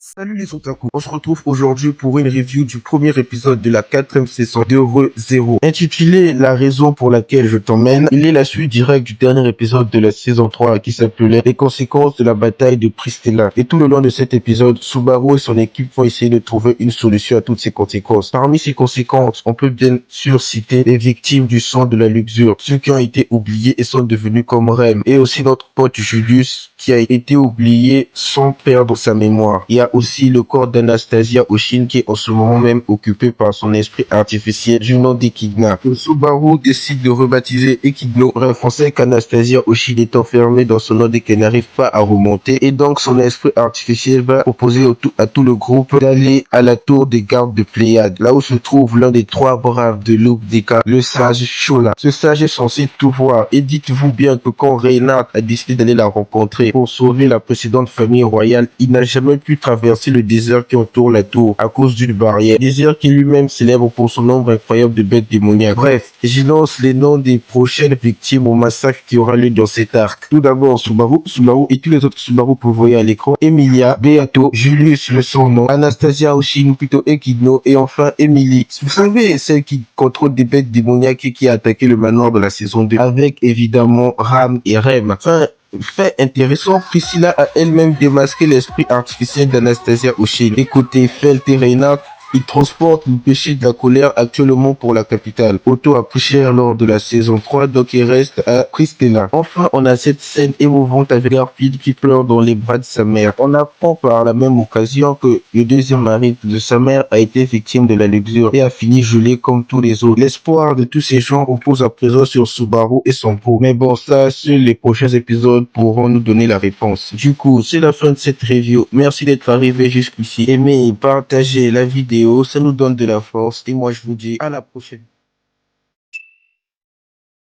Salut les otaku, on se retrouve aujourd'hui pour une review du premier épisode de la 4e saison de Re:Zero. Intitulé La raison pour laquelle je t'emmène, il est la suite directe du dernier épisode de la saison 3 qui s'appelait Les conséquences de la bataille de Pristella. Et tout le long de cet épisode, Subaru et son équipe vont essayer de trouver une solution à toutes ces conséquences. Parmi ces conséquences, on peut bien sûr citer les victimes du sang de la luxure, ceux qui ont été oubliés et sont devenus comme Rem, et aussi notre pote Julius qui a été oublié sans perdre sa mémoire. Il y a aussi le corps d'Anastasia Oshin qui est en ce moment même occupé par son esprit artificiel du nom d'Echidna. Subaru décide de rebaptiser Echidno. Bref, on sait qu'Anastasia Oshin est enfermée dans son node et qu'elle n'arrive pas à remonter. Et donc son esprit artificiel va proposer à tout le groupe d'aller à la tour des gardes de Pléiade, là où se trouve l'un des 3 braves de Loop Deka, le sage Shola. Ce sage est censé tout voir. Et dites-vous bien que quand Reynard a décidé d'aller la rencontrer pour sauver la précédente famille royale, il n'a jamais pu traverser le désert qui entoure la tour à cause d'une barrière. Désert qui lui-même célèbre pour son nombre incroyable de bêtes démoniaques. Bref, j'énonce les noms des prochaines victimes au massacre qui aura lieu dans cet arc. Tout d'abord, Subaru et tous les autres Subaru que vous voyez à l'écran, Emilia, Beato, Julius le surnom, Anastasia Oshin, plutôt Echidno, et enfin Emily. Vous savez, celle qui contrôle des bêtes démoniaques et qui a attaqué le manoir de la saison 2, avec évidemment Ram et Rem. Enfin, fait intéressant, Priscilla a elle-même démasqué l'esprit artificiel d'Anastasia Oshin. Et côté Felt et Reynard, ils transportent le péché de la colère actuellement pour la capitale. Otto a pris cher lors de la saison 3, donc il reste à Pristella. Enfin, on a cette scène émouvante avec Garfield qui pleure dans les bras de sa mère. On apprend par la même occasion que le deuxième mari de sa mère a été victime de la luxure et a fini gelé comme tous les autres. L'espoir de tous ces gens repose à présent sur Subaru et son pot. Mais bon, ça, seuls les prochains épisodes pourront nous donner la réponse. Du coup, c'est la fin de cette review. Merci d'être arrivé jusqu'ici. Aimez et partagez la vidéo, ça nous donne de la force. Et moi, je vous dis à la prochaine.